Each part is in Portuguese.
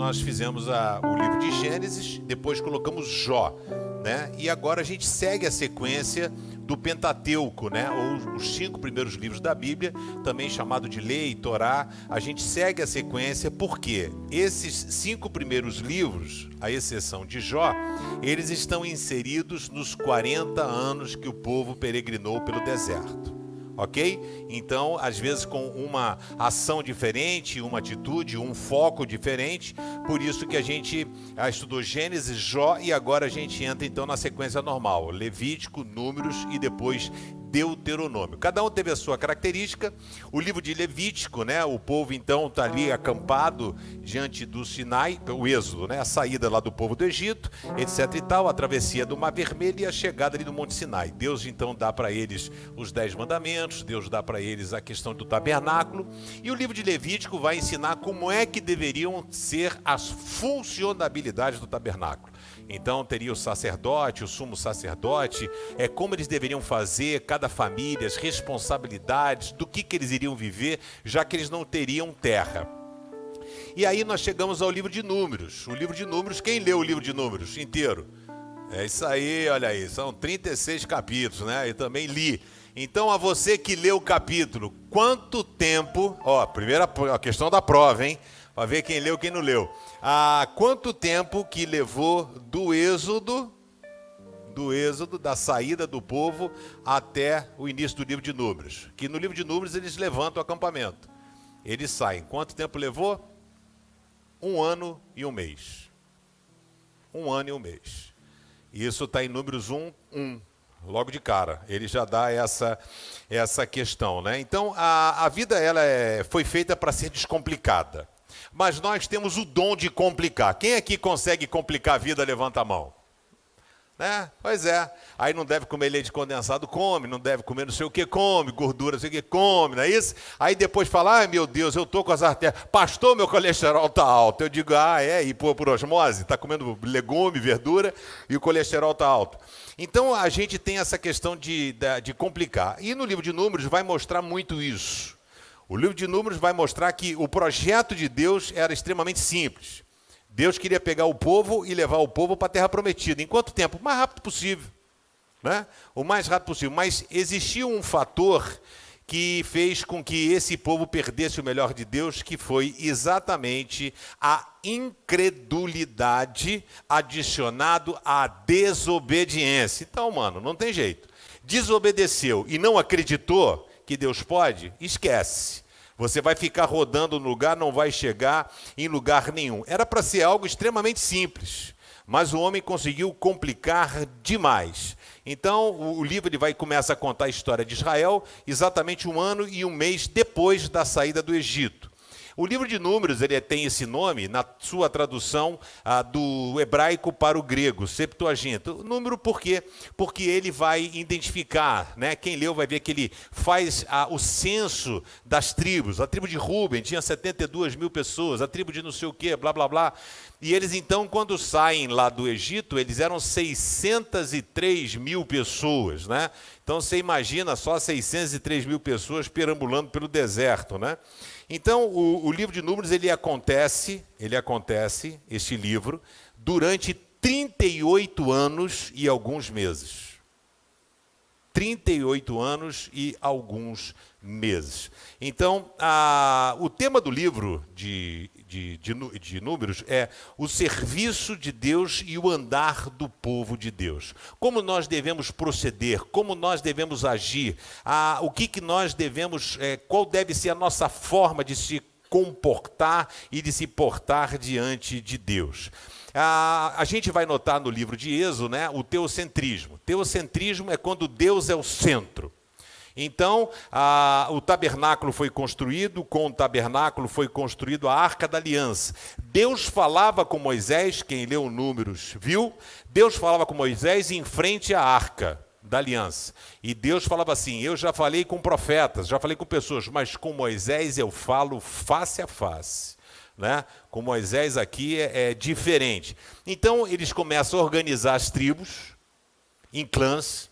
nós fizemos o livro de Gênesis, depois colocamos Jó, né? E agora a gente segue a sequência do Pentateuco, né? Ou os 5 primeiros livros da Bíblia, também chamado de Lei, Torá. A gente segue a sequência porque esses 5 primeiros livros, à exceção de Jó, eles estão inseridos nos 40 anos que o povo peregrinou pelo deserto. Ok? Então, às vezes com uma ação diferente, uma atitude, um foco diferente. Por isso que a gente estudou Gênesis, Jó e agora a gente entra então na sequência normal. Levítico, Números e depois Deuteronômio. Cada um teve a sua característica. O livro de Levítico, né? O povo então está ali acampado diante do Sinai, o Êxodo, né? A saída lá do povo do Egito, etc e tal, a travessia do Mar Vermelho e a chegada ali no Monte Sinai. Deus então dá para eles os 10 mandamentos, Deus dá para eles a questão do tabernáculo. E o livro de Levítico vai ensinar como é que deveriam ser as funcionalidades do tabernáculo. Então teria o sacerdote, o sumo sacerdote, como eles deveriam fazer, cada família, as responsabilidades, do que eles iriam viver, já que eles não teriam terra. E aí nós chegamos ao livro de Números. O livro de Números, quem leu o livro de Números inteiro? É isso aí, olha aí, são 36 capítulos, né? Eu também li. Então, a você que leu o capítulo, quanto tempo... primeira a questão da prova, hein? Para ver quem leu e quem não leu. Quanto tempo que levou do êxodo, da saída do povo até o início do livro de Números? Que no livro de Números eles levantam o acampamento. Eles saem. Quanto tempo levou? 1 ano e 1 mês. 1 ano e 1 mês. Isso está em Números 1. Logo de cara, ele já dá essa questão, né? Então, a vida foi feita para ser descomplicada. Mas nós temos o dom de complicar. Quem aqui consegue complicar a vida, levanta a mão. Né? Pois é. Aí não deve comer leite condensado, come. Não deve comer não sei o que, come. Gordura, não sei o que, come. Não é isso? Aí depois fala, ai meu Deus, eu estou com as artérias. Pastor, meu colesterol está alto. Eu digo, e por osmose? Está comendo legume, verdura e o colesterol está alto. Então a gente tem essa questão de complicar. E no livro de Números vai mostrar muito isso. O livro de Números vai mostrar que o projeto de Deus era extremamente simples. Deus queria pegar o povo e levar o povo para a Terra Prometida. Em quanto tempo? O mais rápido possível. Né? O mais rápido possível. Mas existia um fator que fez com que esse povo perdesse o melhor de Deus, que foi exatamente a incredulidade adicionado à desobediência. Então, mano, não tem jeito. Desobedeceu e não acreditou que Deus pode? Esquece. Você vai ficar rodando no lugar, não vai chegar em lugar nenhum. Era para ser algo extremamente simples, mas o homem conseguiu complicar demais. Então, o livro começa a contar a história de Israel exatamente 1 ano e 1 mês depois da saída do Egito. O livro de Números ele tem esse nome na sua tradução do hebraico para o grego, Septuaginta. O número por quê? Porque ele vai identificar, né? Quem leu vai ver que ele faz o censo das tribos. A tribo de Rúben tinha 72 mil pessoas, a tribo de não sei o quê, blá, blá, blá. E eles então, quando saem lá do Egito, eles eram 603 mil pessoas, né? Então você imagina só 603 mil pessoas perambulando pelo deserto, né? Então, o livro de Números, ele acontece, este livro, durante 38 anos e alguns meses. 38 anos e alguns meses. Então, o tema do livro de Números é o serviço de Deus e o andar do povo de Deus. Como nós devemos proceder, como nós devemos agir, o que nós devemos, qual deve ser a nossa forma de se comportar e de se portar diante de Deus. A gente vai notar no livro de Êxodo, né, o teocentrismo. Teocentrismo é quando Deus é o centro. Então, o tabernáculo foi construído, com o tabernáculo foi construído a Arca da Aliança. Deus falava com Moisés, quem leu Números viu, Deus falava com Moisés em frente à Arca da Aliança. E Deus falava assim, eu já falei com profetas, já falei com pessoas, mas com Moisés eu falo face a face. Né? Com Moisés aqui é diferente. Então, eles começam a organizar as tribos em clãs.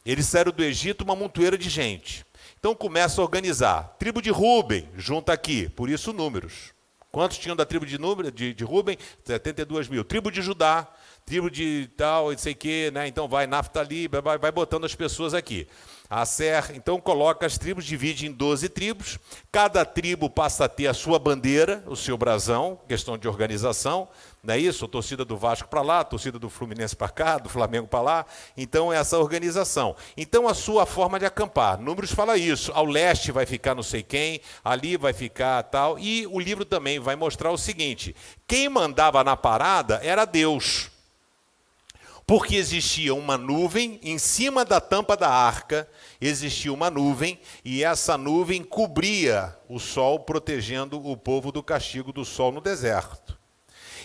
Eles saíram do Egito uma montoeira de gente. Então começa a organizar. Tribo de Rúben, junta aqui, por isso Números. Quantos tinham da tribo de Ruben? 72 mil. Tribo de Judá, tribo de tal, não sei o quê, né? Então vai Naftali, vai botando as pessoas aqui. Aser, então coloca as tribos, divide em 12 tribos, cada tribo passa a ter a sua bandeira, o seu brasão, questão de organização, não é isso? A torcida do Vasco para lá, a torcida do Fluminense para cá, do Flamengo para lá, então essa organização. Então a sua forma de acampar, Números fala isso, ao leste vai ficar não sei quem, ali vai ficar tal, e o livro também vai mostrar o seguinte, quem mandava na parada era Deus. Porque existia uma nuvem, em cima da tampa da arca, existia uma nuvem, e essa nuvem cobria o sol, protegendo o povo do castigo do sol no deserto.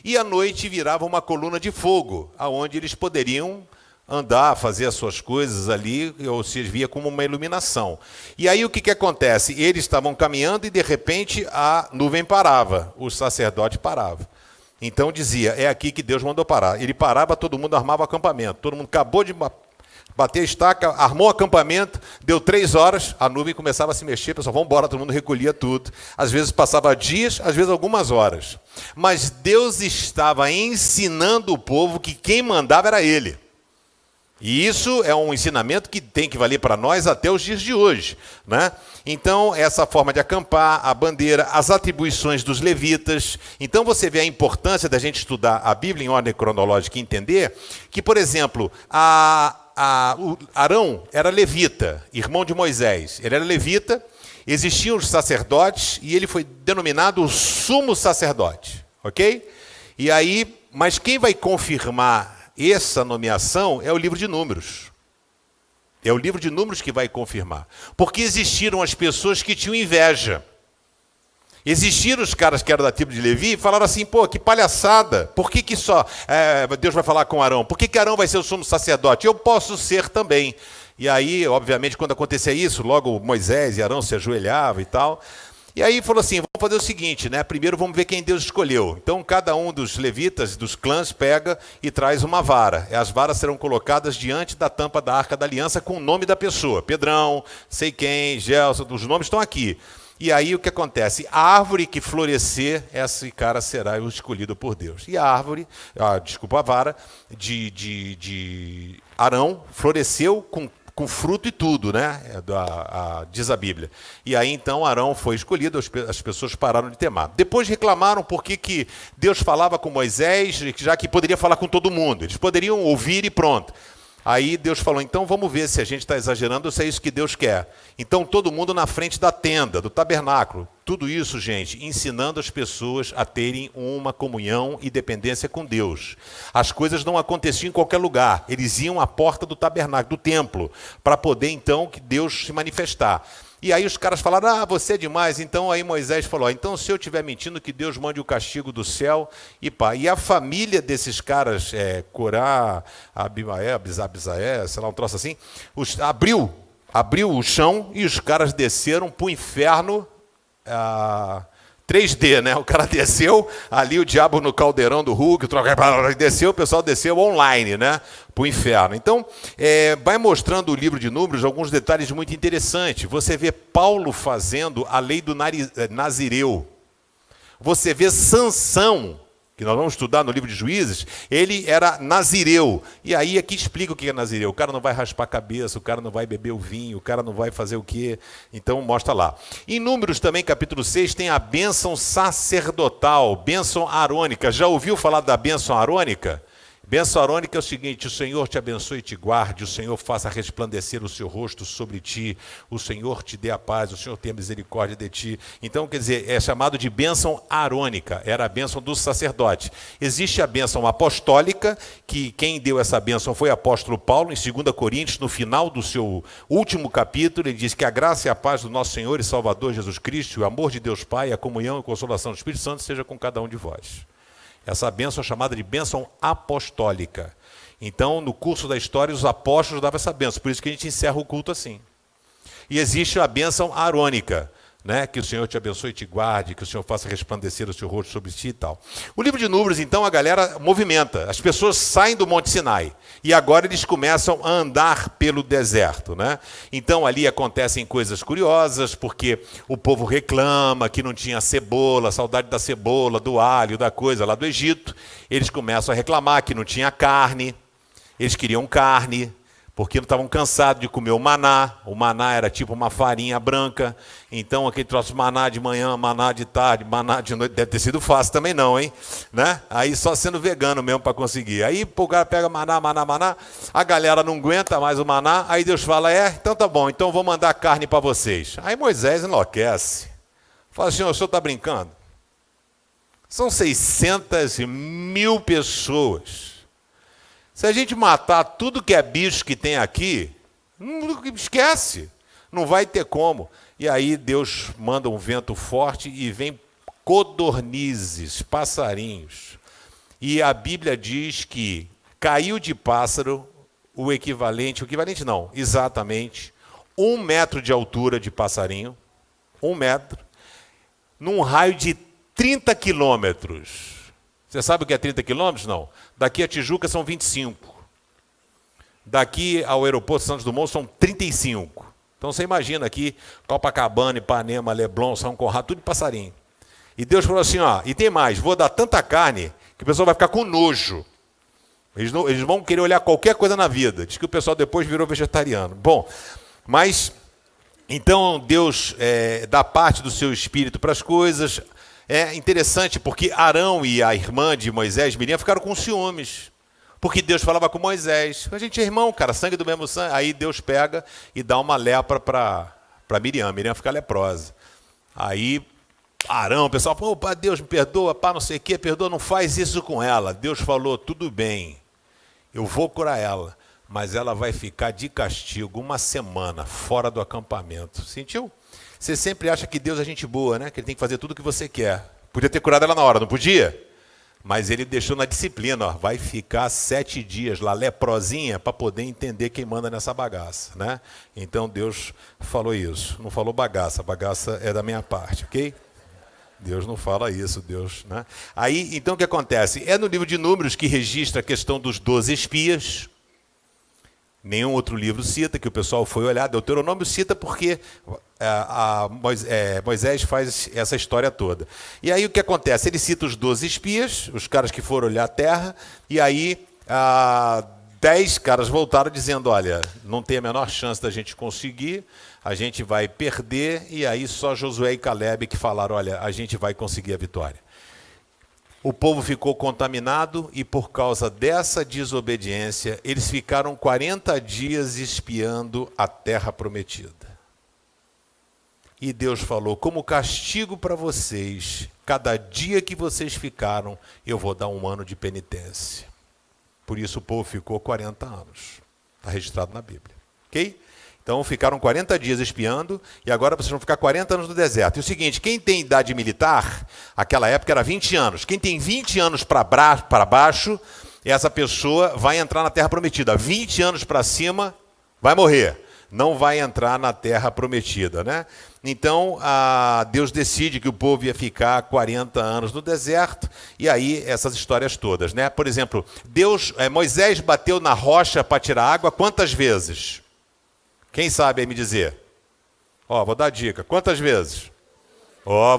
E à noite virava uma coluna de fogo, aonde eles poderiam andar, fazer as suas coisas ali, ou seja, via como uma iluminação. E aí o que acontece? Eles estavam caminhando e de repente a nuvem parava, o sacerdote parava. Então dizia, é aqui que Deus mandou parar. Ele parava, todo mundo armava o acampamento. Todo mundo acabou de bater a estaca, armou o acampamento, deu 3 horas, a nuvem começava a se mexer, pessoal, vamos embora, todo mundo recolhia tudo. Às vezes passava dias, às vezes algumas horas. Mas Deus estava ensinando o povo que quem mandava era Ele. E isso é um ensinamento que tem que valer para nós até os dias de hoje, né? Então, essa forma de acampar, a bandeira, as atribuições dos levitas. Então, você vê a importância da gente estudar a Bíblia em ordem cronológica e entender que, por exemplo, o Arão era levita, irmão de Moisés. Ele era levita, existiam os sacerdotes e ele foi denominado o sumo sacerdote, ok? E aí, mas quem vai confirmar essa nomeação é o livro de Números. É o livro de Números que vai confirmar. Porque existiram as pessoas que tinham inveja. Existiram os caras que eram da tribo de Levi e falaram assim, pô, que palhaçada. Por que só Deus vai falar com Arão? Por que Arão vai ser o sumo sacerdote? Eu posso ser também. E aí, obviamente, quando acontecia isso, logo Moisés e Arão se ajoelhavam e tal. E aí falou assim, vamos fazer o seguinte, né? Primeiro vamos ver quem Deus escolheu. Então cada um dos levitas, dos clãs, pega e traz uma vara. E as varas serão colocadas diante da tampa da Arca da Aliança com o nome da pessoa. Pedrão, sei quem, Gelson, os nomes estão aqui. E aí o que acontece? A árvore que florescer, esse cara será o escolhido por Deus. E a vara de Arão floresceu com fruto e tudo, né? Diz a Bíblia. E aí então Arão foi escolhido, as pessoas pararam de temar. Depois reclamaram por que Deus falava com Moisés, já que poderia falar com todo mundo. Eles poderiam ouvir e pronto. Aí Deus falou, então vamos ver se a gente está exagerando ou se é isso que Deus quer. Então todo mundo na frente da tenda, do tabernáculo. Tudo isso, gente, ensinando as pessoas a terem uma comunhão e dependência com Deus. As coisas não aconteciam em qualquer lugar. Eles iam à porta do tabernáculo, do templo, para poder então que Deus se manifestar. E aí os caras falaram, você é demais. Então aí Moisés falou, então se eu estiver mentindo, que Deus mande o castigo do céu e pá. E a família desses caras, Corá, Abimaé, Abisaé, sei lá, um troço assim, abriu o chão e os caras desceram para o inferno 3D, né? O cara desceu, ali o diabo no caldeirão do Hulk, desceu, o pessoal desceu online, né? Para o inferno. Então, vai mostrando o livro de Números alguns detalhes muito interessantes. Você vê Paulo fazendo a lei do Nazireu. Você vê Sansão, que nós vamos estudar no livro de Juízes, ele era nazireu. E aí aqui explica o que é nazireu. O cara não vai raspar a cabeça, o cara não vai beber o vinho, o cara não vai fazer o quê? Então mostra lá. Em Números também, capítulo 6, tem a bênção sacerdotal, bênção arônica. Já ouviu falar da bênção arônica? Bênção arônica é o seguinte, o Senhor te abençoe e te guarde, o Senhor faça resplandecer o seu rosto sobre ti, o Senhor te dê a paz, o Senhor tenha misericórdia de ti. Então, quer dizer, é chamado de bênção arônica, era a bênção do sacerdote. Existe a bênção apostólica, que quem deu essa bênção foi o apóstolo Paulo, em 2 Coríntios, no final do seu último capítulo, ele diz que a graça e a paz do nosso Senhor e Salvador Jesus Cristo, o amor de Deus Pai, a comunhão e a consolação do Espírito Santo seja com cada um de vós. Essa bênção é chamada de bênção apostólica. Então, no curso da história, os apóstolos davam essa bênção. Por isso que a gente encerra o culto assim. E existe a bênção arônica. né? Que o Senhor te abençoe e te guarde, que o Senhor faça resplandecer o seu rosto sobre ti e tal. O livro de Números, então, a galera movimenta. As pessoas saem do Monte Sinai e agora eles começam a andar pelo deserto, né? Então ali acontecem coisas curiosas, porque o povo reclama que não tinha cebola, saudade da cebola, do alho, da coisa lá do Egito. Eles começam a reclamar que não tinha carne, eles queriam carne, porque estavam cansados de comer o maná. O maná era tipo uma farinha branca. Então, aquele troço maná de manhã, maná de tarde, maná de noite, deve ter sido fácil também não, hein? Né? Aí só sendo vegano mesmo para conseguir. Aí o cara pega maná, a galera não aguenta mais o maná, aí Deus fala, então tá bom, então vou mandar carne para vocês. Aí Moisés enlouquece. Fala assim, o senhor está brincando? São 600.000 pessoas. Se a gente matar tudo que é bicho que tem aqui, esquece, não vai ter como. E aí Deus manda um vento forte e vem codornizes, passarinhos. E a Bíblia diz que caiu de pássaro o equivalente não, exatamente, 1 metro de altura de passarinho, 1 metro, num raio de 30 quilômetros. Você sabe o que é 30 quilômetros? Não. Daqui a Tijuca são 25. Daqui ao aeroporto Santos Dumont são 35. Então você imagina aqui, Copacabana, Ipanema, Leblon, São Conrado, tudo de passarinho. E Deus falou assim, e tem mais, vou dar tanta carne que o pessoal vai ficar com nojo. Eles vão querer olhar qualquer coisa na vida. Diz que o pessoal depois virou vegetariano. Bom, mas então Deus dá parte do seu espírito para as coisas. É interessante porque Arão e a irmã de Moisés, Miriam, ficaram com ciúmes. Porque Deus falava com Moisés. A gente é irmão, cara, sangue do mesmo sangue. Aí Deus pega e dá uma lepra para Miriam. Miriam fica leprosa. Aí Arão, o pessoal falou, pá, Deus me perdoa, pá, não sei o quê, perdoa, não faz isso com ela. Deus falou, tudo bem, eu vou curar ela, mas ela vai ficar de castigo 1 semana fora do acampamento. Sentiu? Você sempre acha que Deus é gente boa, né? Que ele tem que fazer tudo o que você quer. Podia ter curado ela na hora, não podia? Mas ele deixou na disciplina, vai ficar 7 dias lá, leprosinha, para poder entender quem manda nessa bagaça, né? Então Deus falou isso, não falou bagaça, a bagaça é da minha parte, ok? Deus não fala isso, Deus, né? Aí, então o que acontece? É no livro de Números que registra a questão dos 12 espias. Nenhum outro livro cita, que o pessoal foi olhar. Deuteronômio cita porque Moisés faz essa história toda. E aí o que acontece? Ele cita os 12 espias, os caras que foram olhar a terra, e aí 10 caras voltaram dizendo, olha, não tem a menor chance da gente conseguir, a gente vai perder, e aí só Josué e Caleb que falaram, olha, a gente vai conseguir a vitória. O povo ficou contaminado e por causa dessa desobediência, eles ficaram 40 dias espiando a terra prometida. E Deus falou, como castigo para vocês, cada dia que vocês ficaram, eu vou dar 1 ano de penitência. Por isso o povo ficou 40 anos. Está registrado na Bíblia. Ok? Então ficaram 40 dias espiando e agora vocês vão ficar 40 anos no deserto. E o seguinte, quem tem idade militar, aquela época era 20 anos. Quem tem 20 anos para baixo, essa pessoa vai entrar na terra prometida. 20 anos para cima, vai morrer. Não vai entrar na terra prometida, né? Então, Deus decide que o povo ia ficar 40 anos no deserto, e aí essas histórias todas, né? Por exemplo, Moisés bateu na rocha para tirar água quantas vezes? Quem sabe aí me dizer? Vou dar a dica. Quantas vezes?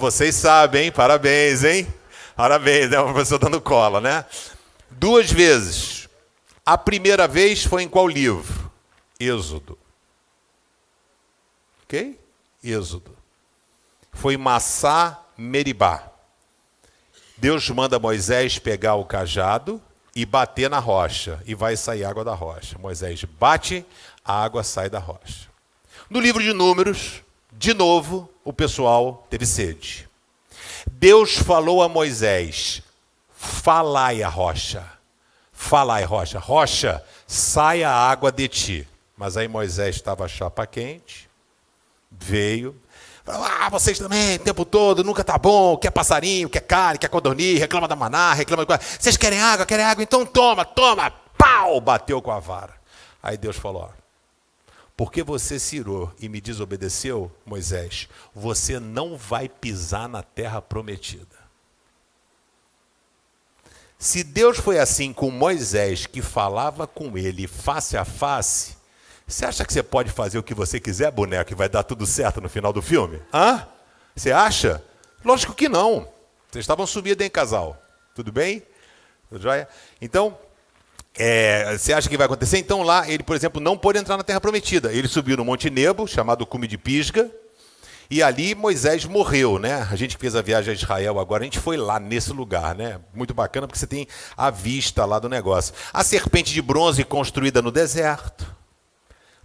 Vocês sabem, hein? Parabéns, hein? Parabéns, né? O professor dando cola, né? 2 vezes. A primeira vez foi em qual livro? Êxodo. Ok? Êxodo. Foi Massá Meribá. Deus manda Moisés pegar o cajado e bater na rocha, e vai sair água da rocha. Moisés bate, a água sai da rocha. No livro de Números, de novo, o pessoal teve sede. Deus falou a Moisés, falai a rocha, rocha, sai a água de ti. Mas aí Moisés estava chapa quente, veio, falou, vocês também, o tempo todo, nunca tá bom, quer passarinho, quer carne, quer codorniz, reclama da maná, reclama de... Vocês querem água, então toma, pau, bateu com a vara. Aí Deus falou, porque você se irou e me desobedeceu, Moisés, você não vai pisar na terra prometida. Se Deus foi assim com Moisés, que falava com ele face a face, você acha que você pode fazer o que você quiser, boneco, e vai dar tudo certo no final do filme? Hã? Você acha? Lógico que não. Vocês estavam sumidos, hein, casal? Tudo bem? Tudo jóia? Então, você acha que vai acontecer? Então lá, ele, por exemplo, não pôde entrar na terra prometida. Ele subiu no Monte Nebo, chamado Cume de Pisga, e ali Moisés morreu, né? A gente fez a viagem a Israel agora, a gente foi lá nesse lugar, né? Muito bacana, porque você tem a vista lá do negócio. A serpente de bronze construída no deserto,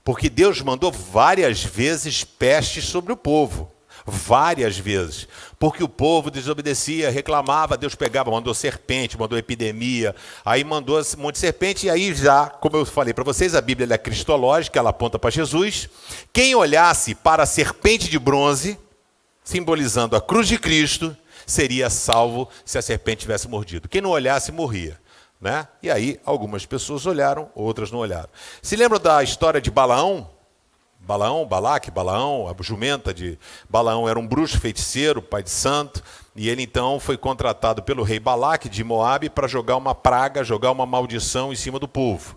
porque Deus mandou várias vezes pestes sobre o povo. Várias vezes, porque o povo desobedecia, reclamava, Deus pegava, mandou serpente, mandou epidemia, aí mandou um monte de serpente, e aí já, como eu falei para vocês, a Bíblia é cristológica, ela aponta para Jesus. Quem olhasse para a serpente de bronze, simbolizando a cruz de Cristo, seria salvo se a serpente tivesse mordido. Quem não olhasse, morria. Né? E aí, algumas pessoas olharam, outras não olharam. Se lembram da história de Balaão? Balaque, Balaão, a jumenta de Balaão era um bruxo feiticeiro, pai de santo, e ele então foi contratado pelo rei Balaque de Moabe para jogar uma praga, jogar uma maldição em cima do povo.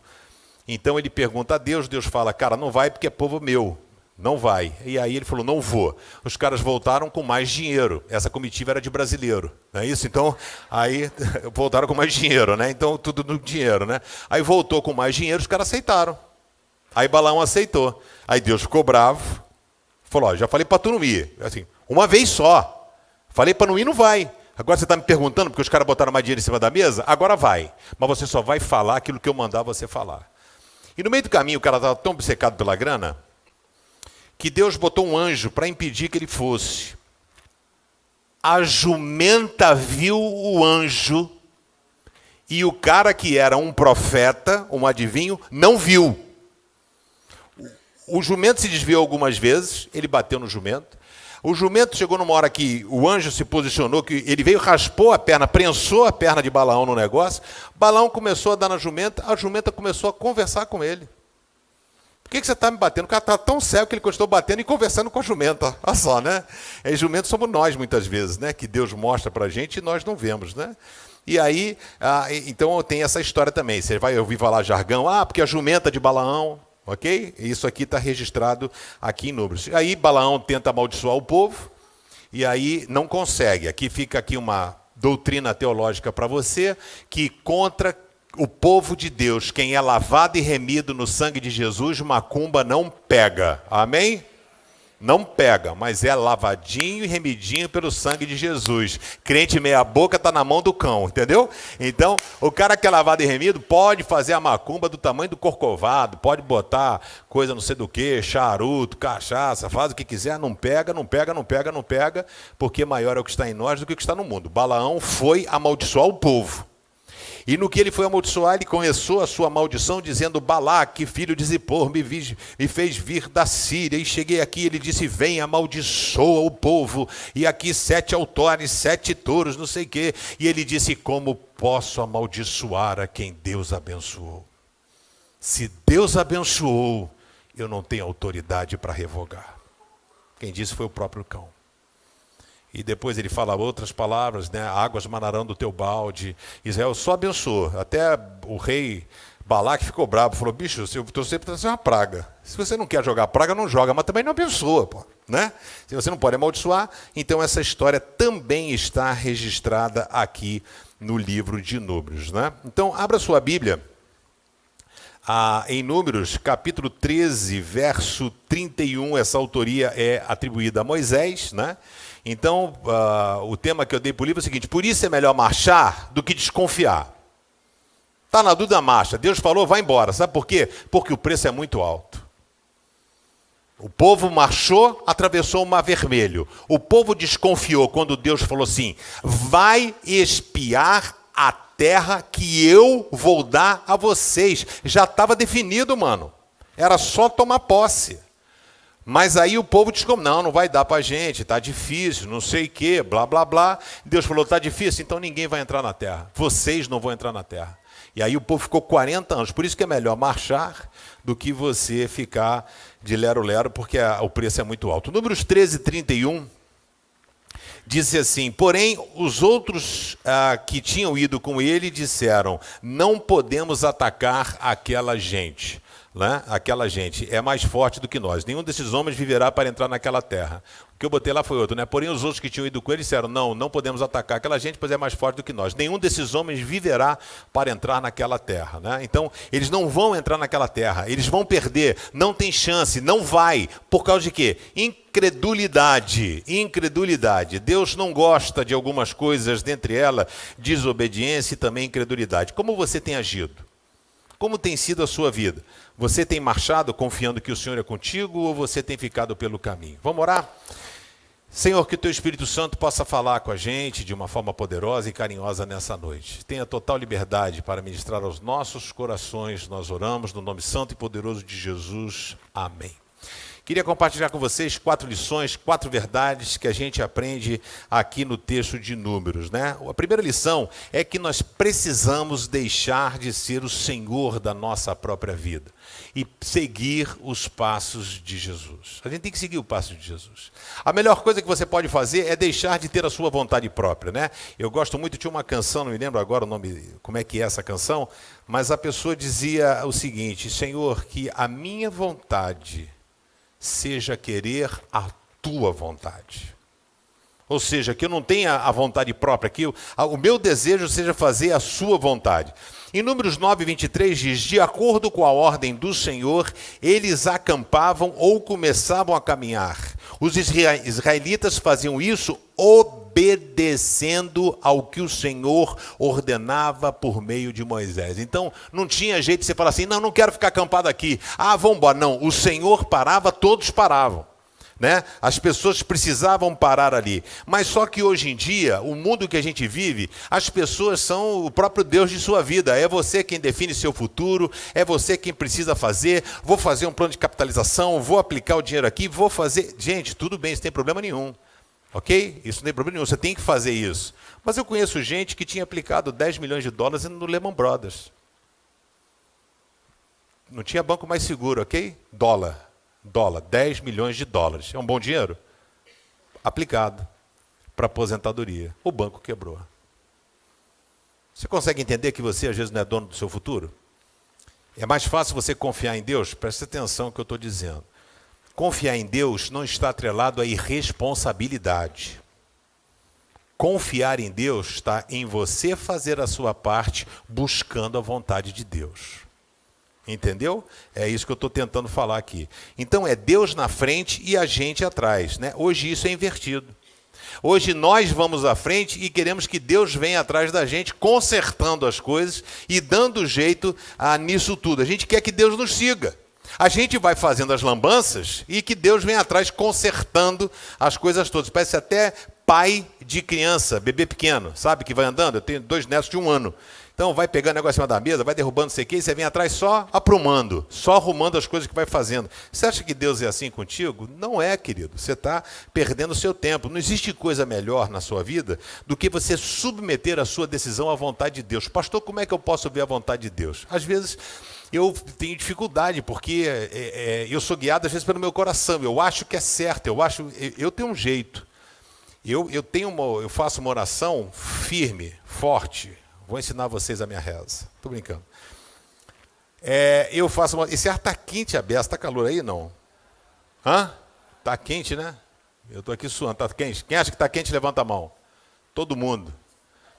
Então ele pergunta a Deus, Deus fala, cara, não vai porque é povo meu, não vai. E aí ele falou, não vou. Os caras voltaram com mais dinheiro, essa comitiva era de brasileiro, não é isso? Então, aí voltaram com mais dinheiro, né? Então tudo no dinheiro, né? Aí voltou com mais dinheiro, os caras aceitaram. Aí Balaão aceitou. Aí Deus ficou bravo. Falou, já falei para tu não ir. Assim, uma vez só. Falei para não ir, não vai. Agora você está me perguntando porque os caras botaram mais dinheiro em cima da mesa? Agora vai. Mas você só vai falar aquilo que eu mandar você falar. E no meio do caminho o cara estava tão obcecado pela grana que Deus botou um anjo para impedir que ele fosse. A jumenta viu o anjo e o cara que era um profeta, um adivinho, não viu. O jumento se desviou algumas vezes, ele bateu no jumento. O jumento chegou numa hora que o anjo se posicionou, que ele veio, raspou a perna, prensou a perna de Balaão no negócio. Balaão começou a dar na jumenta, a jumenta começou a conversar com ele. Por que você está me batendo? O cara está tão cego que ele continuou batendo e conversando com a jumenta. Olha só, né? E jumento somos nós muitas vezes, né? Que Deus mostra para a gente e nós não vemos, né? E aí, então tem essa história também. Você vai ouvir falar jargão, porque a jumenta de Balaão... Ok? Isso aqui está registrado aqui em Números. Aí Balaão tenta amaldiçoar o povo e aí não consegue. Aqui fica aqui uma doutrina teológica para você que contra o povo de Deus, quem é lavado e remido no sangue de Jesus, macumba não pega. Amém? Não pega, mas é lavadinho e remidinho pelo sangue de Jesus. Crente meia boca está na mão do cão, entendeu? Então, o cara que é lavado e remido pode fazer a macumba do tamanho do corcovado, pode botar coisa não sei do que, charuto, cachaça, faz o que quiser, não pega, não pega, não pega, não pega, porque maior é o que está em nós do que o que está no mundo. Balaão foi amaldiçoar o povo. E no que ele foi amaldiçoar, ele começou a sua maldição, dizendo, Balaque, filho de Zippor, me fez vir da Síria, e cheguei aqui, ele disse, vem, amaldiçoa o povo, e aqui 7 altares, 7 touros, não sei o quê. E ele disse, como posso amaldiçoar a quem Deus abençoou? Se Deus abençoou, eu não tenho autoridade para revogar. Quem disse foi o próprio cão. E depois ele fala outras palavras, né? Águas manarão do teu balde. Israel só abençoou. Até o rei Balaque ficou bravo. Falou, bicho, eu estou sempre trazendo uma praga. Se você não quer jogar praga, não joga. Mas também não abençoa, pô, né? Se você não pode amaldiçoar, então essa história também está registrada aqui no livro de Números, né? Então, abra sua Bíblia. Em Números, capítulo 13, verso 31. Essa autoria é atribuída a Moisés, né? Então, o tema que eu dei para o livro é o seguinte, por isso é melhor marchar do que desconfiar. Está na dúvida, marcha. Deus falou, vai embora. Sabe por quê? Porque o preço é muito alto. O povo marchou, atravessou o Mar Vermelho. O povo desconfiou quando Deus falou assim, vai espiar a terra que eu vou dar a vocês. Já estava definido, mano. Era só tomar posse. Mas aí o povo disse, não vai dar para a gente, está difícil, não sei o quê, blá, blá, blá. Deus falou, está difícil, então ninguém vai entrar na terra. Vocês não vão entrar na terra. E aí o povo ficou 40 anos. Por isso que é melhor marchar do que você ficar de lero-lero, porque o preço é muito alto. Números 13, 31, disse assim: porém, os outros que tinham ido com ele disseram: não podemos atacar aquela gente. Né? Aquela gente é mais forte do que nós. Nenhum desses homens viverá para entrar naquela terra. O que eu botei lá foi outro, né? Porém, os outros que tinham ido com ele disseram: não podemos atacar aquela gente, pois é mais forte do que nós. Nenhum desses homens viverá para entrar naquela terra. Né? Então, eles não vão entrar naquela terra. Eles vão perder. Não tem chance. Não vai. Por causa de quê? Incredulidade. Incredulidade. Deus não gosta de algumas coisas, dentre elas, desobediência e também incredulidade. Como você tem agido? Como tem sido a sua vida? Você tem marchado confiando que o Senhor é contigo ou você tem ficado pelo caminho? Vamos orar? Senhor, que o Teu Espírito Santo possa falar com a gente de uma forma poderosa e carinhosa nessa noite. Tenha total liberdade para ministrar aos nossos corações. Nós oramos no nome santo e poderoso de Jesus. Amém. Queria compartilhar com vocês 4 lições, 4 verdades que a gente aprende aqui no texto de Números, né? A primeira lição é que nós precisamos deixar de ser o Senhor da nossa própria vida e seguir os passos de Jesus. A gente tem que seguir o passo de Jesus. A melhor coisa que você pode fazer é deixar de ter a sua vontade própria, né? Eu gosto muito, tinha uma canção, não me lembro agora o nome, como é que é essa canção, mas a pessoa dizia o seguinte: Senhor, que a minha vontade seja querer a tua vontade. Ou seja, que eu não tenha a vontade própria, que o meu desejo seja fazer a sua vontade. Em Números 9, 23 diz: de acordo com a ordem do Senhor, eles acampavam ou começavam a caminhar. Os israelitas faziam isso obedecendo ao que o Senhor ordenava por meio de Moisés. Então, não tinha jeito de você falar assim: não quero ficar acampado aqui. Vamos embora. Não, o Senhor parava, todos paravam. Né? As pessoas precisavam parar ali. Mas só que hoje em dia, o mundo que a gente vive, as pessoas são o próprio Deus de sua vida. É você quem define seu futuro, é você quem precisa fazer. Vou fazer um plano de capitalização, vou aplicar o dinheiro aqui, vou fazer... Gente, tudo bem, isso não tem problema nenhum. Ok? Isso não tem problema nenhum, você tem que fazer isso. Mas eu conheço gente que tinha aplicado 10 milhões de dólares no Lehman Brothers. Não tinha banco mais seguro, ok? Dólar, 10 milhões de dólares. É um bom dinheiro? Aplicado para aposentadoria. O banco quebrou. Você consegue entender que você às vezes não é dono do seu futuro? É mais fácil você confiar em Deus? Preste atenção no que eu estou dizendo. Confiar em Deus não está atrelado à irresponsabilidade. Confiar em Deus está em você fazer a sua parte buscando a vontade de Deus. Entendeu? É isso que eu estou tentando falar aqui. Então é Deus na frente e a gente atrás, né? Hoje isso é invertido. Hoje nós vamos à frente e queremos que Deus venha atrás da gente, consertando as coisas e dando jeito nisso tudo. A gente quer que Deus nos siga. A gente vai fazendo as lambanças e que Deus venha atrás consertando as coisas todas. Parece até pai de criança, bebê pequeno, sabe? Que vai andando. Eu tenho 2 netos de 1 ano. Então vai pegando negócio em cima da mesa, vai derrubando não sei o que, e você vem atrás só aprumando, só arrumando as coisas que vai fazendo. Você acha que Deus é assim contigo? Não é, querido. Você está perdendo o seu tempo. Não existe coisa melhor na sua vida do que você submeter a sua decisão à vontade de Deus. Pastor, como é que eu posso ver a vontade de Deus? Às vezes eu tenho dificuldade, porque eu sou guiado às vezes pelo meu coração. Eu acho que é certo, eu tenho um jeito. Eu faço uma oração firme, forte. Vou ensinar vocês a minha reza. Estou brincando. Eu faço uma... Esse ar está quente, a beça. Está calor aí, não? Está quente, né? Eu estou aqui suando. Está quente? Quem acha que está quente, levanta a mão. Todo mundo.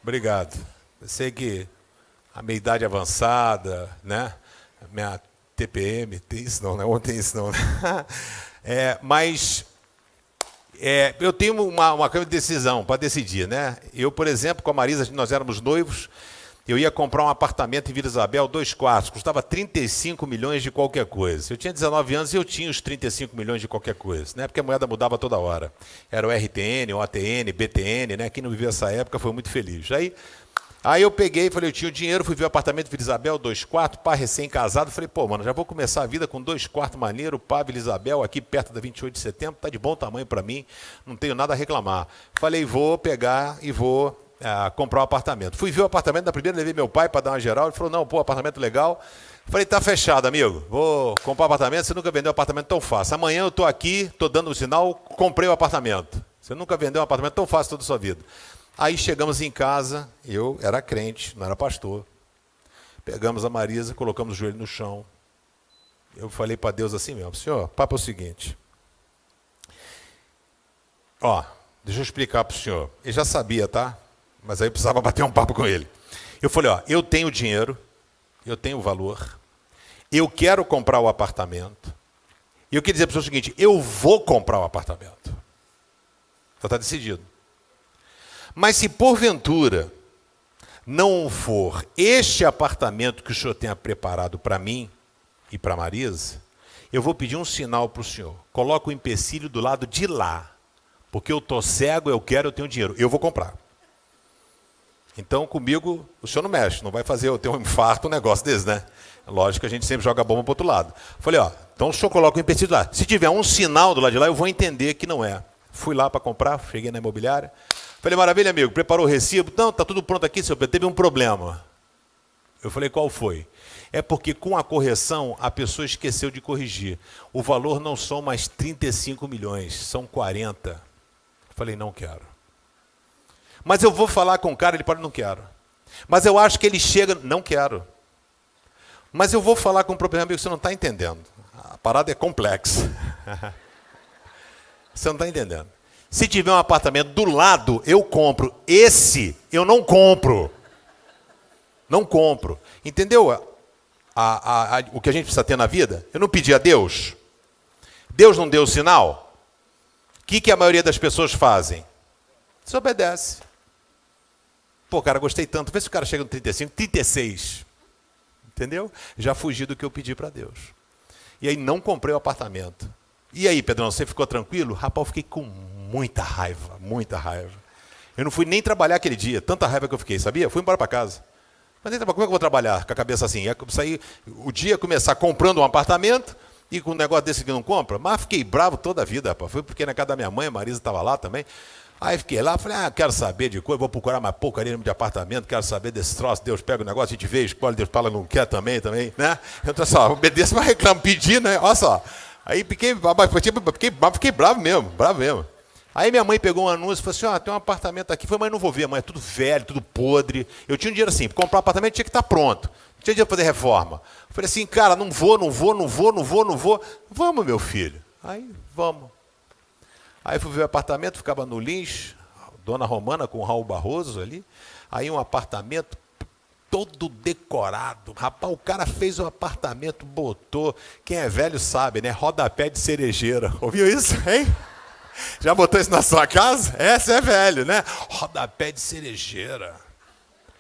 Obrigado. Eu sei que a minha idade avançada, né? A minha TPM, tem isso não, né? Ontem tem isso não, né? Mas... eu tenho uma decisão para decidir, né? Eu, por exemplo, com a Marisa, nós éramos noivos, eu ia comprar um apartamento em Vila Isabel, 2 quartos, custava 35 milhões de qualquer coisa. Eu tinha 19 anos e eu tinha os 35 milhões de qualquer coisa, né? Porque a moeda mudava toda hora. Era o RTN, o ATN, BTN, né? Quem não viveu essa época foi muito feliz. Aí eu peguei, falei, eu tinha o dinheiro, fui ver o apartamento Vila Isabel, 2 quartos, pá, recém-casado. Falei, pô, mano, já vou começar a vida com 2 quartos maneiro, pá, Vila Isabel, aqui perto da 28 de setembro, tá de bom tamanho para mim, não tenho nada a reclamar. Falei, vou pegar e vou comprar um apartamento. Fui ver o apartamento, da primeira levei meu pai para dar uma geral, ele falou, não, pô, apartamento legal. Falei, tá fechado, amigo, vou comprar um apartamento, você nunca vendeu um apartamento tão fácil. Amanhã eu tô aqui, tô dando um sinal, comprei o apartamento. Você nunca vendeu um apartamento tão fácil toda a sua vida. Aí chegamos em casa, eu era crente, não era pastor. Pegamos a Marisa, colocamos o joelho no chão. Eu falei para Deus assim mesmo, Senhor, papo é o seguinte. Deixa eu explicar para o senhor. Ele já sabia, tá? Mas aí eu precisava bater um papo com ele. Eu falei, eu tenho dinheiro, eu tenho valor, eu quero comprar o apartamento. E eu queria dizer para o senhor o seguinte, eu vou comprar o apartamento. Já está decidido. Mas se porventura não for este apartamento que o senhor tenha preparado para mim e para a Marisa, eu vou pedir um sinal para o senhor. Coloca o empecilho do lado de lá. Porque eu estou cego, eu tenho dinheiro. Eu vou comprar. Então, comigo, o senhor não mexe. Não vai fazer eu ter um infarto, um negócio desse, né? Lógico que a gente sempre joga a bomba para o outro lado. Falei, então o senhor coloca o empecilho lá. Se tiver um sinal do lado de lá, eu vou entender que não é. Fui lá para comprar, cheguei na imobiliária. Falei, maravilha, amigo, preparou o recibo? Não, está tudo pronto aqui, senhor Pedro. Teve um problema. Eu falei, qual foi? É porque com a correção, a pessoa esqueceu de corrigir. O valor não são mais 35 milhões, são 40. Eu falei, não quero. Mas eu vou falar com o cara, ele fala, não quero. Mas eu acho que ele chega, não quero. Mas eu vou falar com o proprietário, amigo, você não está entendendo. A parada é complexa. Você não está entendendo. Se tiver um apartamento do lado, eu compro. Esse, eu não compro. Não compro. Entendeu o que a gente precisa ter na vida? Eu não pedi a Deus. Deus não deu o sinal. O que a maioria das pessoas fazem? Desobedece. Pô, cara, gostei tanto. Vê se o cara chega no 35, 36. Entendeu? Já fugi do que eu pedi para Deus. E aí não comprei o apartamento. E aí, Pedrão, você ficou tranquilo? Rapaz, eu fiquei com muita raiva, muita raiva. Eu não fui nem trabalhar aquele dia, tanta raiva que eu fiquei, sabia? Fui embora para casa. Mas como é que eu vou trabalhar com a cabeça assim? Sair, o dia começar comprando um apartamento e com um negócio desse que não compra? Mas fiquei bravo toda a vida, rapaz. Foi porque na casa da minha mãe, a Marisa estava lá também. Aí fiquei lá, falei, quero saber de coisa, vou procurar mais porcaria de apartamento, quero saber desse troço, Deus pega o negócio, a gente vê, escolhe, Deus fala, não quer também, né? Então só, obedeço, mas reclamo, pedir, né? Olha só. Aí fiquei bravo mesmo. Aí minha mãe pegou um anúncio e falou assim, tem um apartamento aqui. Eu falei, mas não vou ver, mãe, é tudo velho, tudo podre. Eu tinha um dinheiro assim, para comprar um apartamento tinha que estar pronto. Não tinha dinheiro para fazer reforma. Eu falei assim, cara, não vou. Vamos, meu filho. Aí, vamos. Aí fui ver o apartamento, ficava no Lins, Dona Romana com o Raul Barroso ali. Aí um apartamento todo decorado. Rapaz, o cara fez o apartamento, botou, quem é velho sabe, né? Rodapé de cerejeira. Ouviu isso, hein? Já botou isso na sua casa? Essa é velho, né? Rodapé de cerejeira.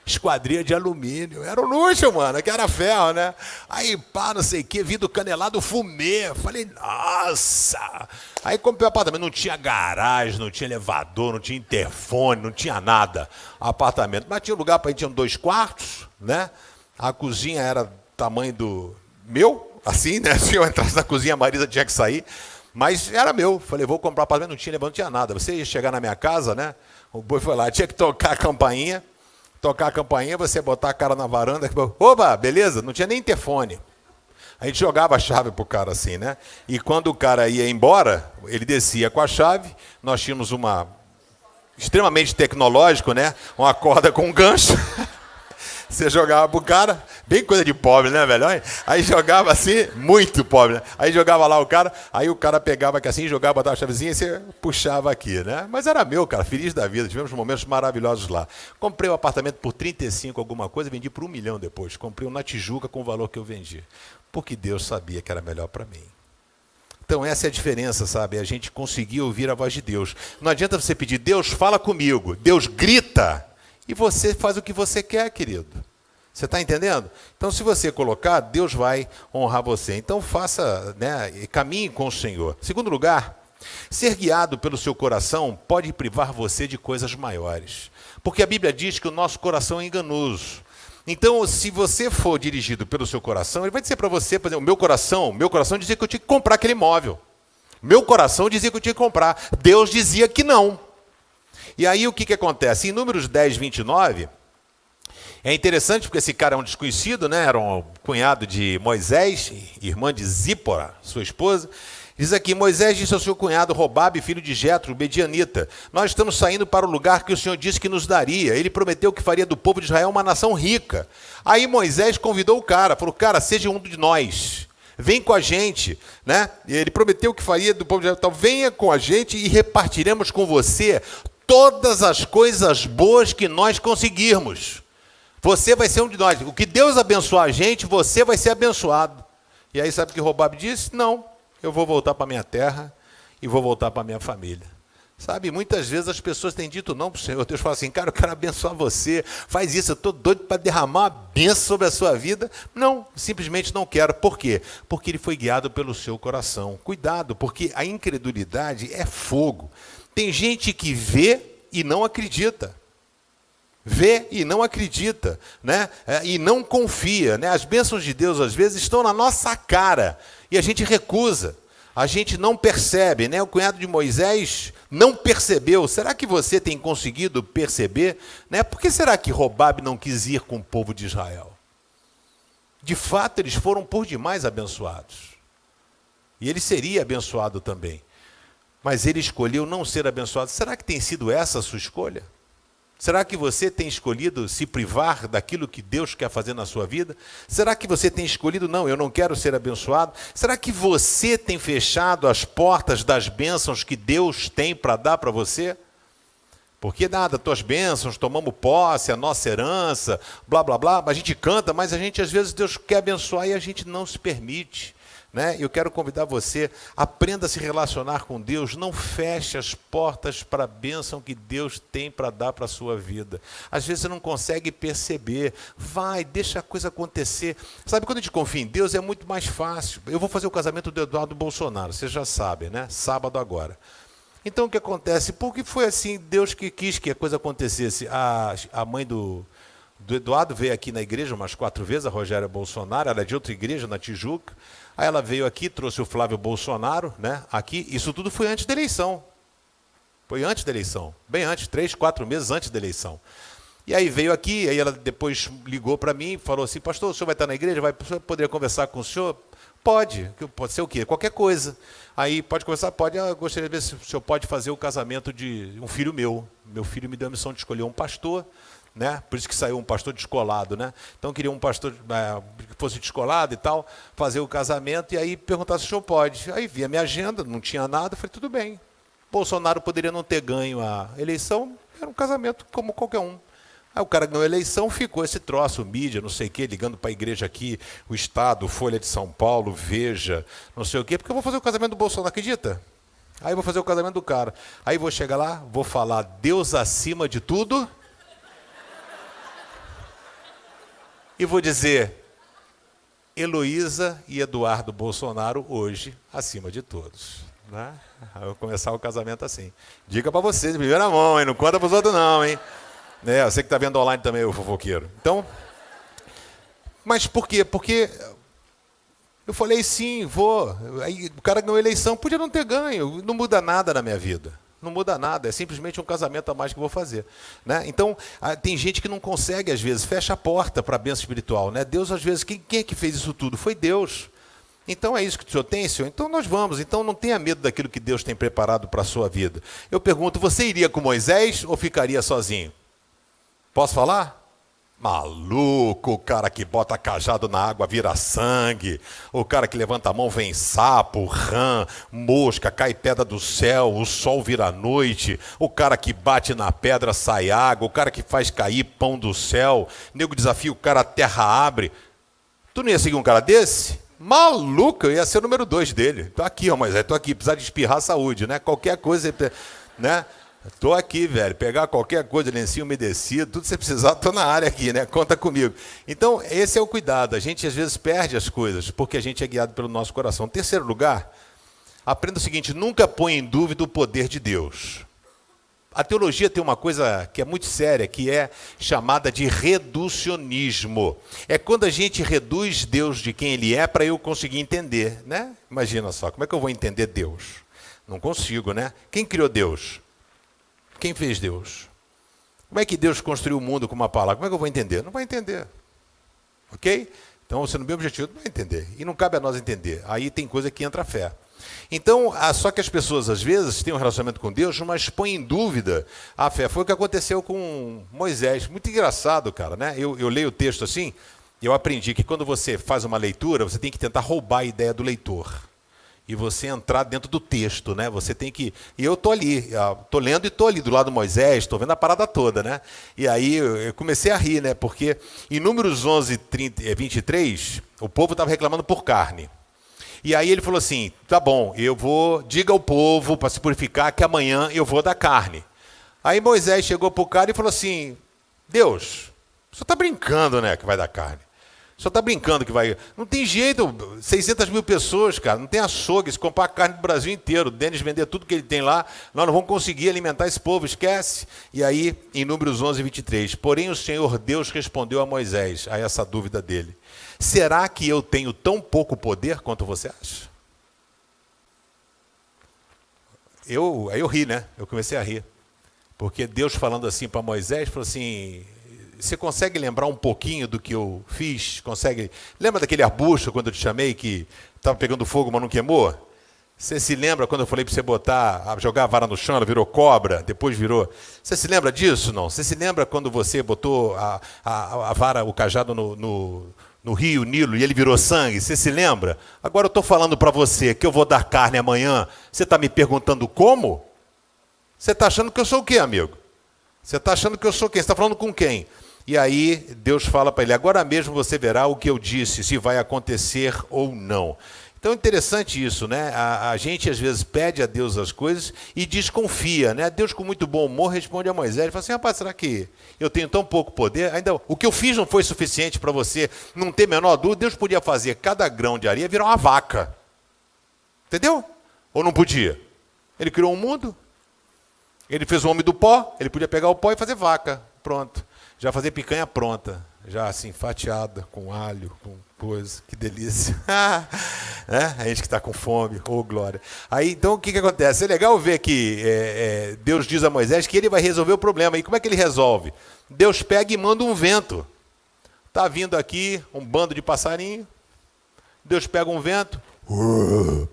Esquadria de alumínio. Era um luxo, mano, que era ferro, né? Aí, não sei o que, vidro canelado, fumê. Falei, nossa! Aí comprei o apartamento, não tinha garagem, não tinha elevador, não tinha interfone, não tinha nada. Apartamento. Mas tinha lugar para ir, tinha 2 quartos, né? A cozinha era tamanho do meu, assim, né? Se eu entrasse na cozinha, a Marisa tinha que sair. Mas era meu. Falei, vou comprar apartamento, não tinha elevador, não tinha nada. Você ia chegar na minha casa, né? O boi foi lá, tinha que tocar a campainha, você botar a cara na varanda, oba, beleza? Não tinha nem interfone. A gente jogava a chave pro cara assim, né? E quando o cara ia embora, ele descia com a chave, nós tínhamos uma extremamente tecnológico, né? Uma corda com um gancho. Você jogava pro cara, bem coisa de pobre, né, velho? Aí jogava assim, muito pobre, né? Aí jogava lá o cara, aí o cara pegava aqui assim, jogava, botava a chavezinha e você puxava aqui, né? Mas era meu, cara, feliz da vida, tivemos momentos maravilhosos lá. Comprei um apartamento por 35 alguma coisa, vendi por 1 milhão depois. Comprei um na Tijuca com o valor que eu vendi. Porque Deus sabia que era melhor para mim. Então essa é a diferença, sabe? A gente conseguir ouvir a voz de Deus. Não adianta você pedir, Deus fala comigo. Deus grita. E você faz o que você quer, querido. Você está entendendo? Então, se você colocar, Deus vai honrar você. Então, faça, né, caminhe com o Senhor. Segundo lugar, ser guiado pelo seu coração pode privar você de coisas maiores. Porque a Bíblia diz que o nosso coração é enganoso. Então, se você for dirigido pelo seu coração, ele vai dizer para você, por exemplo, meu coração dizia que eu tinha que comprar aquele imóvel. Meu coração dizia que eu tinha que comprar. Deus dizia que não. E aí o que acontece? Em Números 10, 29, é interessante porque esse cara é um desconhecido, né? Era um cunhado de Moisés, irmã de Zípora, sua esposa. Diz aqui, Moisés disse ao seu cunhado Robabe, filho de Jetro, medianita, nós estamos saindo para o lugar que o Senhor disse que nos daria. Ele prometeu que faria do povo de Israel uma nação rica. Aí Moisés convidou o cara, falou, cara, seja um de nós, vem com a gente, né? Ele prometeu que faria do povo de Israel, então venha com a gente e repartiremos com você todas as coisas boas que nós conseguirmos. Você vai ser um de nós. O que Deus abençoar a gente, você vai ser abençoado. E aí sabe o que Robabe disse? Não. Eu vou voltar para a minha terra e vou voltar para a minha família. Sabe, muitas vezes as pessoas têm dito não para o Senhor. Deus fala assim, cara, eu quero abençoar você. Faz isso, eu estou doido para derramar uma bênção sobre a sua vida. Não, simplesmente não quero. Por quê? Porque ele foi guiado pelo seu coração. Cuidado, porque a incredulidade é fogo. Tem gente que vê e não acredita. Vê e não acredita, né? E não confia, né? As bênçãos de Deus às vezes estão na nossa cara e a gente recusa, a gente não percebe, né? O cunhado de Moisés não percebeu. Será que você tem conseguido perceber, né? Por que será que Robabe não quis ir com o povo de Israel? De fato, eles foram por demais abençoados. E ele seria abençoado também. Mas ele escolheu não ser abençoado. Será que tem sido essa a sua escolha? Será que você tem escolhido se privar daquilo que Deus quer fazer na sua vida? Será que você tem escolhido, não, eu não quero ser abençoado? Será que você tem fechado as portas das bênçãos que Deus tem para dar para você? Porque nada, tuas bênçãos, tomamos posse, a nossa herança, blá, blá, blá, a gente canta, mas a gente, às vezes, Deus quer abençoar e a gente não se permite. Né? Eu quero convidar você, aprenda a se relacionar com Deus, não feche as portas para a bênção que Deus tem para dar para a sua vida. Às vezes você não consegue perceber, vai, deixa a coisa acontecer. Sabe, quando a gente confia em Deus é muito mais fácil. Eu vou fazer o casamento do Eduardo Bolsonaro, vocês já sabem, né? Sábado agora. Então o que acontece? Porque foi assim, Deus que quis que a coisa acontecesse. A mãe do Eduardo veio aqui na igreja umas 4 vezes, a Rogéria Bolsonaro, ela é de outra igreja, na Tijuca. Aí ela veio aqui, trouxe o Flávio Bolsonaro, né? Aqui, isso tudo foi antes da eleição. Foi antes da eleição, bem antes, 3, 4 meses antes da eleição. E aí veio aqui, aí ela depois ligou para mim e falou assim, pastor, o senhor vai estar na igreja? O senhor poderia conversar com o senhor? Pode ser o quê? Qualquer coisa. Aí, pode conversar? Pode. Eu gostaria de ver se o senhor pode fazer o casamento de um filho meu. Meu filho me deu a missão de escolher um pastor, né? Por isso que saiu um pastor descolado, né? Então queria um pastor que fosse descolado e tal, fazer o casamento, e aí perguntar se o senhor pode. Aí vi a minha agenda, não tinha nada, falei, tudo bem. Bolsonaro poderia não ter ganho a eleição, era um casamento como qualquer um. Aí o cara ganhou a eleição, ficou esse troço, mídia, não sei o quê, ligando para a igreja aqui, o Estado, Folha de São Paulo, Veja, não sei o quê, porque eu vou fazer o casamento do Bolsonaro, acredita? Aí eu vou fazer o casamento do cara. Aí vou chegar lá, vou falar Deus acima de tudo, e vou dizer, Heloísa e Eduardo Bolsonaro hoje acima de todos. Né? Aí eu vou começar o casamento assim. Dica para vocês, de primeira mão, hein? Não conta para os outros não, hein? Você que está vendo online também, o fofoqueiro. Então, mas por quê? Porque eu falei sim, vou. Aí o cara ganhou a eleição, podia não ter ganho, não muda nada na minha vida. Não muda nada, é simplesmente um casamento a mais que eu vou fazer. Né? Então, tem gente que não consegue, às vezes, fecha a porta para a bênção espiritual. Né? Deus, às vezes, quem é que fez isso tudo? Foi Deus. Então, é isso que o Senhor tem, Senhor? Então, nós vamos. Então, não tenha medo daquilo que Deus tem preparado para a sua vida. Eu pergunto, você iria com Moisés ou ficaria sozinho? Posso falar? Maluco, o cara que bota cajado na água vira sangue, o cara que levanta a mão vem sapo, rã, mosca, cai pedra do céu, o sol vira noite, o cara que bate na pedra sai água, o cara que faz cair pão do céu, nego desafia o cara, a terra abre. Tu não ia seguir um cara desse? Maluco, eu ia ser o número 2 dele. Tô aqui, ó, Moisés, tô aqui, precisar de espirrar saúde, né? Qualquer coisa, né? Estou aqui, velho, pegar qualquer coisa, lencinho umedecido, tudo que você precisar, estou na área aqui, né? Conta comigo. Então, esse é o cuidado. A gente, às vezes, perde as coisas, porque a gente é guiado pelo nosso coração. Em terceiro lugar, aprenda o seguinte, nunca põe em dúvida o poder de Deus. A teologia tem uma coisa que é muito séria, que é chamada de reducionismo. É quando a gente reduz Deus de quem Ele é para eu conseguir entender, né? Imagina só, como é que eu vou entender Deus? Não consigo, né? Quem criou Deus? Quem fez Deus? Como é que Deus construiu o mundo com uma palavra? Como é que eu vou entender? Não vai entender. Ok? Então, você não tem objetivo, não vai entender. E não cabe a nós entender. Aí tem coisa que entra a fé. Então, só que as pessoas, às vezes, têm um relacionamento com Deus, mas põem em dúvida a fé. Foi o que aconteceu com Moisés. Muito engraçado, cara, né? Eu leio o texto assim, e eu aprendi que quando você faz uma leitura, você tem que tentar roubar a ideia do leitor. E você entrar dentro do texto, né? Você tem que... E eu tô ali, tô lendo e tô ali do lado do Moisés, tô vendo a parada toda, né? E aí eu comecei a rir, né? Porque em Números 11, 23, o povo estava reclamando por carne. E aí ele falou assim, tá bom, diga ao povo para se purificar que amanhã eu vou dar carne. Aí Moisés chegou pro cara e falou assim, Deus, o senhor tá brincando, né, que vai dar carne? O senhor tá brincando que vai... Não tem jeito, 600 mil pessoas, cara, não tem açougue, se comprar carne do Brasil inteiro, o Denis vender tudo que ele tem lá, nós não vamos conseguir alimentar esse povo, esquece. E aí, em Números 11, 23, porém o Senhor Deus respondeu a Moisés, a essa dúvida dele, será que eu tenho tão pouco poder quanto você acha? Aí eu ri, né? Eu comecei a rir. Porque Deus falando assim para Moisés, falou assim... Você consegue lembrar um pouquinho do que eu fiz? Consegue? Lembra daquele arbusto quando eu te chamei que estava pegando fogo, mas não queimou? Você se lembra quando eu falei para você jogar a vara no chão, ela virou cobra, depois virou... Você se lembra disso, não? Você se lembra quando você botou a vara, o cajado no rio Nilo e ele virou sangue? Você se lembra? Agora eu estou falando para você que eu vou dar carne amanhã. Você está me perguntando como? Você está achando que eu sou o quê, amigo? Você está achando que eu sou quem? Você está falando com quem? E aí Deus fala para ele, agora mesmo você verá o que eu disse, se vai acontecer ou não. Então é interessante isso, né? A gente às vezes pede a Deus as coisas e desconfia, né? Deus com muito bom humor responde a Moisés, fala assim, rapaz, será que eu tenho tão pouco poder? Ainda o que eu fiz não foi suficiente para você não ter menor dúvida? Deus podia fazer cada grão de areia virar uma vaca. Entendeu? Ou não podia? Ele criou um mundo, ele fez o homem do pó, ele podia pegar o pó e fazer vaca, pronto. Já fazer picanha pronta, já assim, fatiada, com alho, com coisa, que delícia. Né? A gente que está com fome, ô glória. Aí, então, o que acontece? É legal ver que Deus diz a Moisés que ele vai resolver o problema. E como é que ele resolve? Deus pega e manda um vento. Está vindo aqui um bando de passarinho, Deus pega um vento,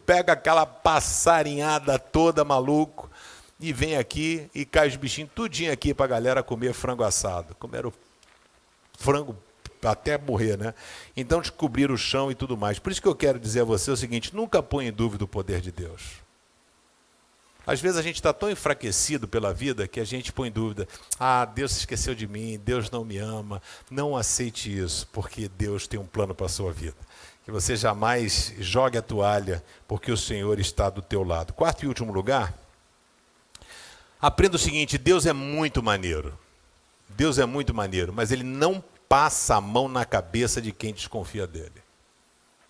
pega aquela passarinhada toda maluco, e vem aqui e cai os bichinhos tudinho aqui para a galera comer frango assado. Comeram frango até morrer, né? Então descobriram o chão e tudo mais. Por isso que eu quero dizer a você o seguinte, nunca põe em dúvida o poder de Deus. Às vezes a gente está tão enfraquecido pela vida que a gente põe em dúvida. Deus se esqueceu de mim, Deus não me ama. Não aceite isso, porque Deus tem um plano para a sua vida. Que você jamais jogue a toalha, porque o Senhor está do teu lado. Quarto e último lugar, aprenda o seguinte, Deus é muito maneiro. Deus é muito maneiro, mas Ele não passa a mão na cabeça de quem desconfia dele.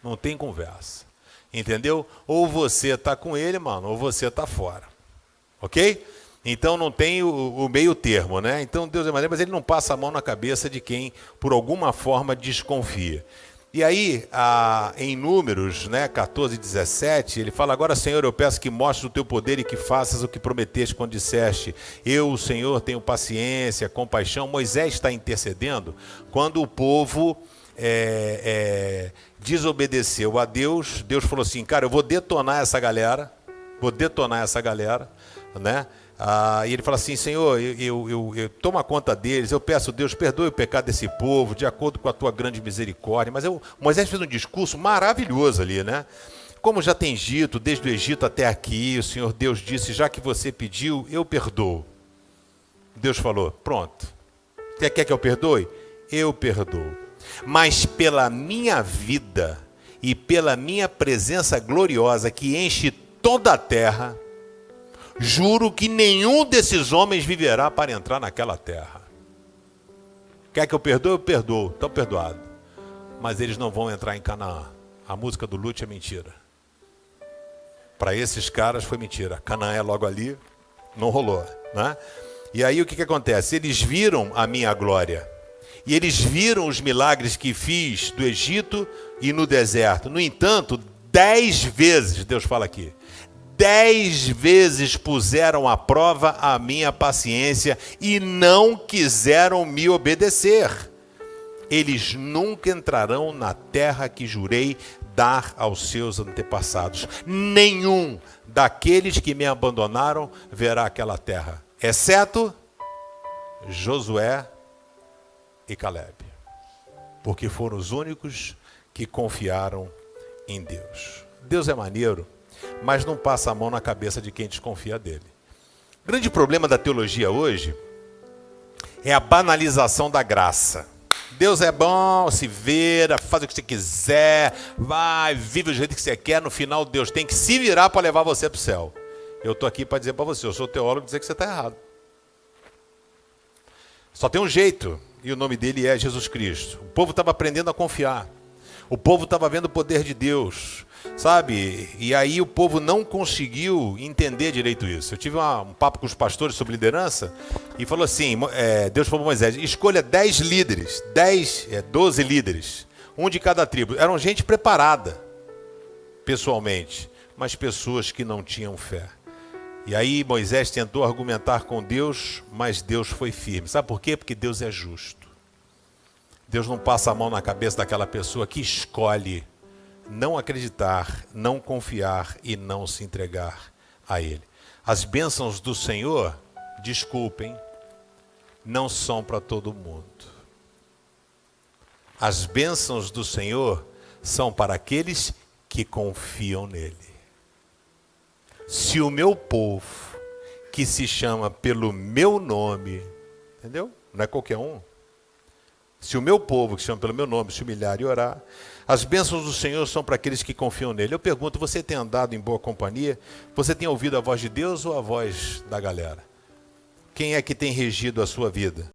Não tem conversa. Entendeu? Ou você está com Ele, mano, ou você está fora. Ok? Então não tem o meio termo, né? Então Deus é maneiro, mas Ele não passa a mão na cabeça de quem, por alguma forma, desconfia. E aí, em Números, né, 14, 17, ele fala, agora, Senhor, eu peço que mostres o teu poder e que faças o que prometeste quando disseste, eu, o Senhor, tenho paciência, compaixão. Moisés está intercedendo quando o povo desobedeceu a Deus. Deus falou assim, cara, eu vou detonar essa galera, né? E ele fala assim, Senhor, eu toma conta deles, eu peço, Deus, perdoe o pecado desse povo, de acordo com a tua grande misericórdia. Mas Moisés fez um discurso maravilhoso ali, né? Como já tem dito, desde o Egito até aqui, o Senhor Deus disse, já que você pediu, eu perdoo. Deus falou, pronto. Você quer que eu perdoe? Eu perdoo. Mas pela minha vida e pela minha presença gloriosa que enche toda a terra, juro que nenhum desses homens viverá para entrar naquela terra. Quer que eu perdoe? Eu perdoo. Estão perdoados. Mas eles não vão entrar em Canaã. A música do Lute é mentira. Para esses caras foi mentira. Canaã é logo ali, não rolou, né? E aí o que acontece? Eles viram a minha glória. E eles viram os milagres que fiz do Egito e no deserto. No entanto, 10 vezes, Deus fala aqui, 10 vezes puseram à prova a minha paciência e não quiseram me obedecer. Eles nunca entrarão na terra que jurei dar aos seus antepassados. Nenhum daqueles que me abandonaram verá aquela terra, exceto Josué e Caleb, porque foram os únicos que confiaram em Deus. Deus é maneiro, mas não passa a mão na cabeça de quem desconfia dele. O grande problema da teologia hoje é a banalização da graça. Deus é bom, se vira, faz o que você quiser, vai, vive do jeito que você quer. No final, Deus tem que se virar para levar você para o céu. Eu estou aqui para dizer para você, eu sou teólogo, dizer que você está errado. Só tem um jeito, e o nome dele é Jesus Cristo. O povo estava aprendendo a confiar. O povo estava vendo o poder de Deus, sabe? E aí o povo não conseguiu entender direito isso. Eu tive um papo com os pastores sobre liderança e falou assim, Deus falou para Moisés, escolha 10 líderes, 12 líderes, um de cada tribo. Eram gente preparada, pessoalmente, mas pessoas que não tinham fé. E aí Moisés tentou argumentar com Deus, mas Deus foi firme. Sabe por quê? Porque Deus é justo. Deus não passa a mão na cabeça daquela pessoa que escolhe não acreditar, não confiar e não se entregar a Ele. As bênçãos do Senhor, desculpem, não são para todo mundo. As bênçãos do Senhor são para aqueles que confiam nele. Se o meu povo, que se chama pelo meu nome, entendeu? Não é qualquer um. Se o meu povo, que se chama pelo meu nome, se humilhar e orar, as bênçãos do Senhor são para aqueles que confiam nele. Eu pergunto, você tem andado em boa companhia? Você tem ouvido a voz de Deus ou a voz da galera? Quem é que tem regido a sua vida?